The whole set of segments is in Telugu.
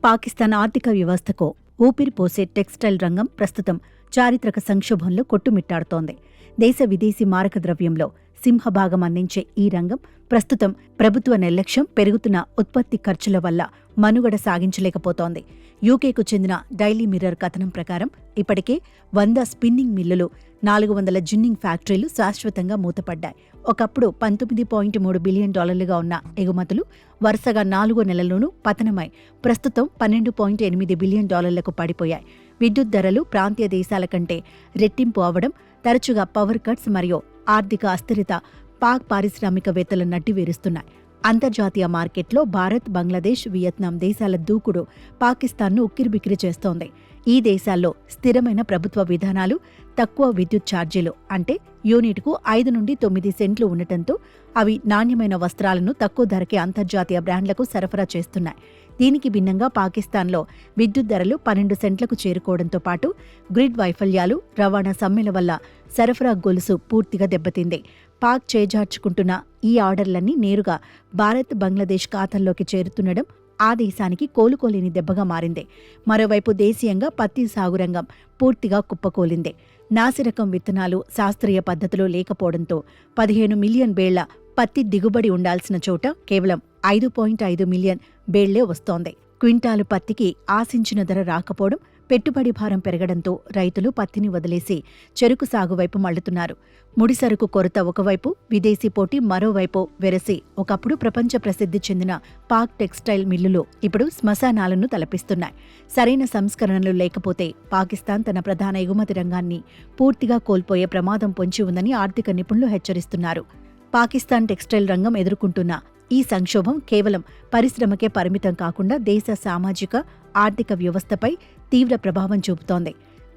పాకిస్తాన్ ఆర్థిక వ్యవస్థకు ఊపిరి పోసే టెక్స్టైల్ రంగం ప్రస్తుతం చారిత్రక సంక్షోభంలో కొట్టుమిట్టాడుతోంది. దేశ విదేశీ మారక ద్రవ్యంలో సింహభాగం అందించే ఈ రంగం ప్రస్తుతం ప్రభుత్వ నిర్లక్ష్యం, పెరుగుతున్న ఉత్పత్తి ఖర్చుల వల్ల మనుగడ సాగించలేకపోతోంది. యూకేకు చెందిన డైలీ మిర్రర్ కథనం ప్రకారం ఇప్పటికే 100 స్పిన్నింగ్ మిల్లులు, 400 జిన్నింగ్ ఫ్యాక్టరీలు శాశ్వతంగా మూతపడ్డాయి. ఒకప్పుడు $19.3 బిలియన్ ఉన్న ఎగుమతులు వరుసగా 4 నెలల్లోనూ పతనమై ప్రస్తుతం $12.8 బిలియన్ పడిపోయాయి. విద్యుత్ ధరలు ప్రాంతీయ దేశాల కంటే రెట్టింపు అవడం, తరచుగా పవర్ కట్స్ మరియు ఆర్థిక అస్థిరత పాక్ పారిశ్రామికవేత్తల నడ్డివేరుస్తున్నాయి. అంతర్జాతీయ మార్కెట్లో భారత్, బంగ్లాదేశ్, వియత్నాం దేశాల దూకుడు పాకిస్తాన్ను ఉక్కిరిబిక్కిరి చేస్తోంది. ఈ దేశాల్లో స్థిరమైన ప్రభుత్వ విధానాలు, తక్కువ విద్యుత్ ఛార్జీలు అంటే యూనిట్కు 5 నుండి 9 సెంట్లు ఉండటంతో అవి నాణ్యమైన వస్త్రాలను తక్కువ ధరకే అంతర్జాతీయ బ్రాండ్లకు సరఫరా చేస్తున్నాయి. దీనికి భిన్నంగా పాకిస్తాన్లో విద్యుత్ ధరలు 12 సెంట్లకు చేరుకోవడంతో పాటు గ్రిడ్ వైఫల్యాలు, రవాణా సమ్మెల వల్ల సరఫరా గొలుసు పూర్తిగా దెబ్బతింది. పాక్ చేజార్చుకుంటున్న ఈ ఆర్డర్లన్నీ నేరుగా భారత్, బంగ్లాదేశ్ ఖాతాల్లోకి చేరుతుండడం ఆ దేశానికి కోలుకోలేని దెబ్బగా మారింది. మరోవైపు దేశీయంగా పత్తి సాగు రంగం పూర్తిగా కుప్పకూలింది. నాసిరకం విత్తనాలు, శాస్త్రీయ పద్ధతులు లేకపోవడంతో 15 మిలియన్ బేళ్ల పత్తి దిగుబడి ఉండాల్సిన చోట కేవలం 5.5 మిలియన్ బేళ్లే వస్తోంది. క్వింటాలు పత్తికి ఆశించిన ధర రాకపోవడం, పెట్టుబడి భారం పెరగడంతో రైతులు పత్తిని వదిలేసి చెరుకు సాగు వైపు మళ్లుతున్నారు. ముడిసరుకు కొరత ఒకవైపు, విదేశీ పోటీ మరోవైపు వెరసి ఒకప్పుడు ప్రపంచ ప్రసిద్ధి చెందిన పాక్ టెక్స్టైల్ మిల్లులు ఇప్పుడు శ్మశానాలను తలపిస్తున్నాయి. సరైన సంస్కరణలు లేకపోతే పాకిస్తాన్ తన ప్రధాన ఎగుమతి రంగాన్ని పూర్తిగా కోల్పోయే ప్రమాదం పొంచి ఉందని ఆర్థిక నిపుణులు హెచ్చరిస్తున్నారు. పాకిస్తాన్ టెక్స్టైల్ రంగం ఎదుర్కొంటున్న ఈ సంక్షోభం కేవలం పరిశ్రమకే పరిమితం కాకుండా దేశ సామాజిక, ఆర్థిక వ్యవస్థపై తీవ్ర ప్రభావం చూపుతోంది.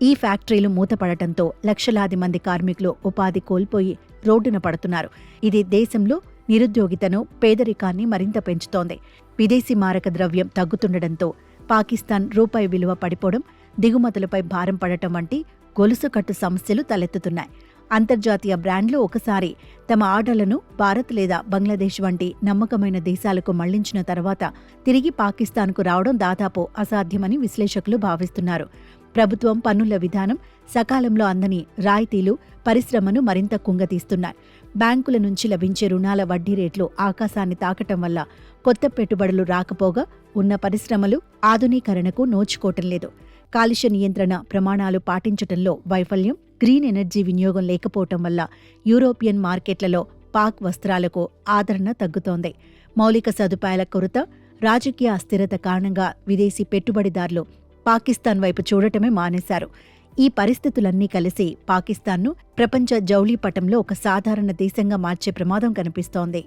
ఈ ఫ్యాక్టరీలు మూతపడటంతో లక్షలాది మంది కార్మికులు ఉపాధి కోల్పోయి రోడ్డున పడుతున్నారు. ఇది దేశంలో నిరుద్యోగితను, పేదరికాన్ని మరింత పెంచుతోంది. విదేశీ మారక ద్రవ్యం తగ్గుతుండటంతో పాకిస్తాన్ రూపాయి విలువ పడిపోవడం, దిగుమతులపై భారం పడటం వంటి గొలుసుకట్టు సమస్యలు తలెత్తుతున్నాయి. అంతర్జాతీయ బ్రాండ్లు ఒకసారి తమ ఆర్డర్లను భారత్ లేదా బంగ్లాదేశ్ వంటి నమ్మకమైన దేశాలకు మళ్లించిన తర్వాత తిరిగి పాకిస్తాన్కు రావడం దాదాపు అసాధ్యమని విశ్లేషకులు భావిస్తున్నారు. ప్రభుత్వం పన్నుల విధానం, సకాలంలో అందని రాయితీలు పరిశ్రమను మరింత కుంగతీస్తున్నాయి. బ్యాంకుల నుంచి లభించే రుణాల వడ్డీ రేట్లు ఆకాశాన్ని తాకటం వల్ల కొత్త పెట్టుబడులు రాకపోగా ఉన్న పరిశ్రమలు ఆధునీకరణకు నోచుకోవటం లేదు. కాలుష్య నియంత్రణ ప్రమాణాలు పాటించటంలో వైఫల్యం, గ్రీన్ ఎనర్జీ వినియోగం లేకపోవటం వల్ల యూరోపియన్ మార్కెట్లలో పాక్ వస్త్రాలకు ఆదరణ తగ్గుతోంది. మౌలిక సదుపాయాల కొరత, రాజకీయ అస్థిరత కారణంగా విదేశీ పెట్టుబడిదారులు పాకిస్తాన్ వైపు చూడటమే మానేశారు. ఈ పరిస్థితులన్నీ కలిసి పాకిస్తాన్ను ప్రపంచ జౌళి పటంలో ఒక సాధారణ దేశంగా మార్చే ప్రమాదం కనిపిస్తోంది.